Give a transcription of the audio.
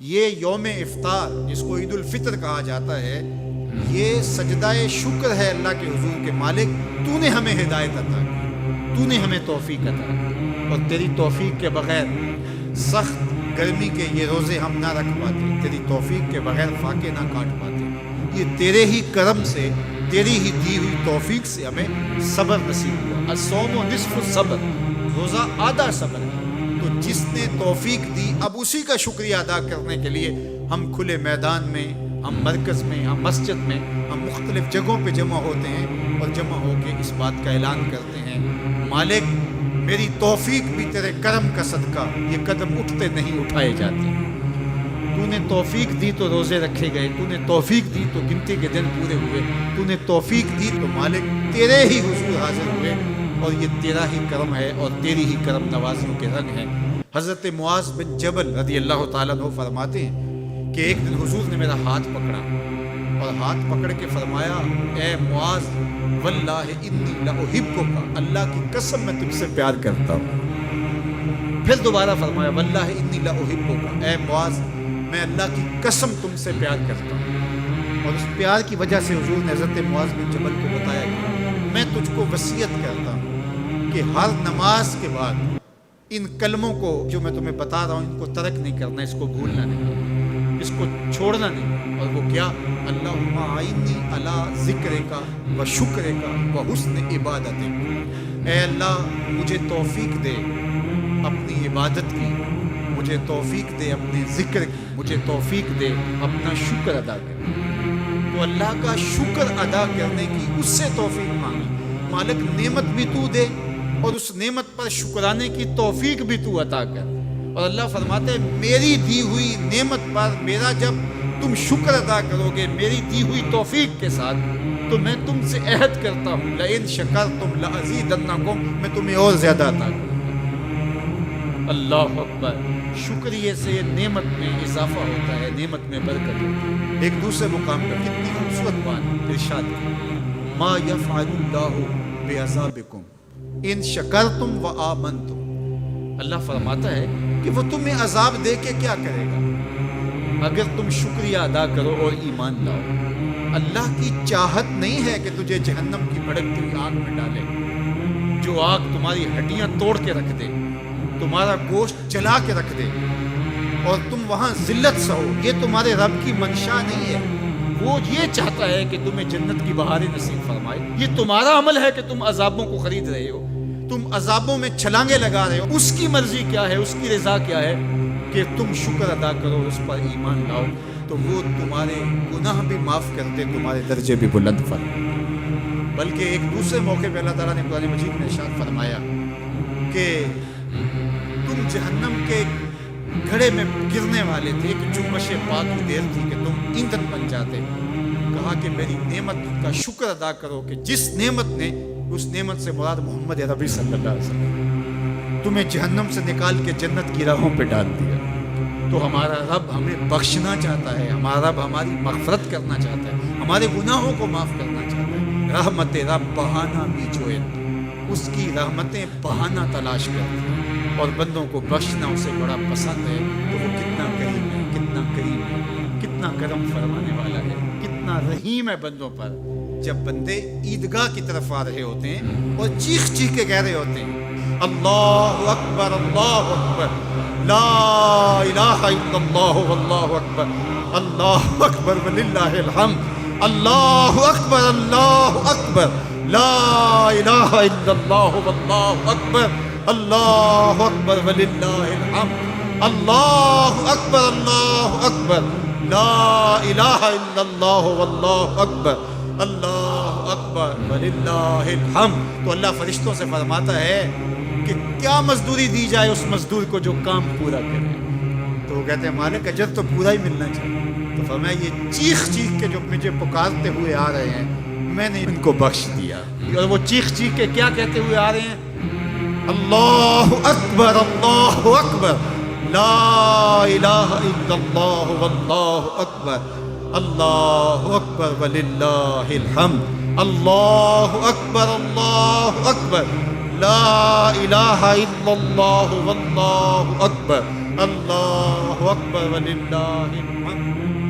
یہ یوم افطار جس کو عید الفطر کہا جاتا ہے، یہ سجدہ شکر ہے اللہ کے حضور کے مالک تو نے ہمیں ہدایت عطا کی، تو نے ہمیں توفیق عطا کی، اور تیری توفیق کے بغیر سخت گرمی کے یہ روزے ہم نہ رکھ پاتے، تیری توفیق کے بغیر فاقے نہ کاٹ پاتے۔ یہ تیرے ہی کرم سے، تیری ہی دی ہوئی توفیق سے ہمیں صبر نصیب ہوا۔ الصوم نصف الصبر، روزہ آدھا صبر ہے۔ تو جس نے توفیق دی، اب اسی کا شکریہ ادا کرنے کے لیے ہم کھلے میدان میں، ہم مرکز میں، ہم مسجد میں، ہم مختلف جگہوں پہ جمع ہوتے ہیں اور جمع ہو کے اس بات کا اعلان کرتے ہیں، مالک میری توفیق بھی تیرے کرم کا صدقہ، یہ قدم اٹھتے نہیں اٹھائے جاتے۔ تو نے توفیق دی تو روزے رکھے گئے، تو نے توفیق دی تو گنتی کے دن پورے ہوئے، تو نے توفیق دی تو مالک تیرے ہی حضور حاضر ہوئے، اور یہ تیرا ہی کرم ہے اور تیری ہی کرم نوازیوں کے رنگ ہیں۔ حضرت معاذ بن جبل رضی اللہ تعالیٰ عنہ فرماتے ہیں کہ ایک دن حضور نے میرا ہاتھ پکڑا اور ہاتھ پکڑ کے فرمایا، اے معاذ واللہ انی لأحبک، اللہ کی قسم میں تم سے پیار کرتا ہوں۔ پھر دوبارہ فرمایا، واللہ انی لأحبک، اے معاذ میں اللہ کی قسم تم سے پیار کرتا ہوں۔ اور اس پیار کی وجہ سے حضور نے حضرت معاذ بن جبل کو بتایا کہ میں تجھ کو وصیت کرتا ہوں کہ ہر نماز کے بعد ان کلموں کو جو میں تمہیں بتا رہا ہوں ان کو ترک نہیں کرنا، اس کو بھولنا نہیں، اس کو چھوڑنا نہیں۔ اور وہ کیا؟ اللہم اعنی علی ذکرک و شکرک و حسن عبادتک، اے اللہ مجھے توفیق دے اپنی عبادت کی، مجھے توفیق دے اپنے ذکر کی، مجھے توفیق دے اپنا شکر ادا کرنے۔ تو اللہ کا شکر ادا کرنے کی اس سے توفیق مانگی، مالک نعمت بھی تو دے اور اس نعمت پر شکرانے کی توفیق بھی تو عطا کر۔ اور اللہ فرماتے ہیں میری دی ہوئی نعمت پر میرا جب تم شکر ادا کرو گے میری دی ہوئی توفیق کے ساتھ، تو میں تم سے عہد کرتا ہوں لئن شکرتم لأزیدنکم، میں تمہیں اور زیادہ عطا کروں۔ اللہ اکبر، شکریہ سے نعمت میں اضافہ ہوتا ہے، نعمت میں برکت ہوتی ہے۔ ایک دوسرے مقام پر کتنی خوبصورت بات ارشاد کی، ما یفعل اللہ بعذابکم ان شکرتم و آمنتم، اللہ فرماتا ہے کہ وہ تمہیں عذاب دے کے کیا کرے گا اگر تم شکریہ ادا کرو اور ایمان لاؤ۔ اللہ کی چاہت نہیں ہے کہ تجھے جہنم کی بھڑکتی ہوئی آگ میں ڈالے، جو آگ تمہاری ہڈیاں توڑ کے رکھ دے، تمہارا گوشت جلا کے رکھ دے اور تم وہاں ذلت سہو۔ یہ تمہارے رب کی منشا نہیں ہے، وہ یہ چاہتا ہے کہ تمہیں جنت کی بہاریں نصیب فرمائے۔ یہ تمہارا عمل ہے کہ تم عذابوں کو خرید رہے ہو، تم عذابوں میں چھلانگے لگا رہے ہو۔ اس کی مرضی کیا ہے، اس کی رضا کیا ہے کہ تم شکر ادا کرو، اس پر ایمان لاؤ، تو وہ تمہارے گناہ بھی معاف کرتے، تمہارے درجے بھی بلند فرمائے۔ بلکہ ایک دوسرے موقع پہ اللہ تعالیٰ نے قرآن مجید میں ارشاد فرمایا کہ تم جہنم کے گھڑے میں گرنے والے تھے، ایک جنبش پاک کی دیر تھی کہ تم ایندھن بن جاتے۔ کہا کہ میری نعمت کا شکر ادا کرو کہ جس نعمت نے، اس نعمت سے مراد محمد عربی صلی اللہ علیہ وسلم، تمہیں جہنم سے نکال کے جنت کی راہوں پہ ڈال دیا۔ تو ہمارا رب ہمیں بخشنا چاہتا ہے، ہمارا رب ہماری مغفرت کرنا چاہتا ہے، ہمارے گناہوں کو معاف کرنا چاہتا ہے۔ رحمت رب بہانہ بھی جوئن، اس کی رحمتیں بہانہ تلاش کرتی ہیں، اور بندوں کو بخشنا اسے بڑا پسند ہے۔ تو وہ کتنا کریم ہے، کتنا کریم ہے، کتنا کرم فرمانے والا ہے، کتنا رحیم ہے بندوں پر۔ جب بندے عیدگاہ کی طرف آ رہے ہوتے ہیں اور چیخ چیخ کے کہہ رہے ہوتے ہیں اللہ اکبر اللہ اکبر لا الہ الا اللہ واللہ اکبر اللہ اکبر وللہ الحمد اللہ اکبر لا الہ الا اللہ واللہ اکبر اللہ اکبر وللہ الحمد اللہ اکبر لا الہ الا اللہ واللہ اکبر اللہ اکبر وللہ الحمد۔ تو اللہ فرشتوں سے فرماتا ہے کہ کیا مزدوری دی جائے اس مزدور کو جو کام پورا کرے؟ تو وہ کہتے ہیں مالک اجر تو پورا ہی ملنا چاہیے۔ تو فرمایا یہ چیخ چیخ کے جو مجھے پکارتے ہوئے آ رہے ہیں میں نے ان کو بخش دیا۔ اور وہ چیخ چیخ کے کیا کہتے ہوئے آ رہے ہیں؟ اللہ اکبر لا الہ الا اللہ واللہ اکبر اللہ اکبر وللہ الحمد اللہ اکبر لا الہ الا اللہ واللہ اکبر اللہ اکبر وللہ الحمد.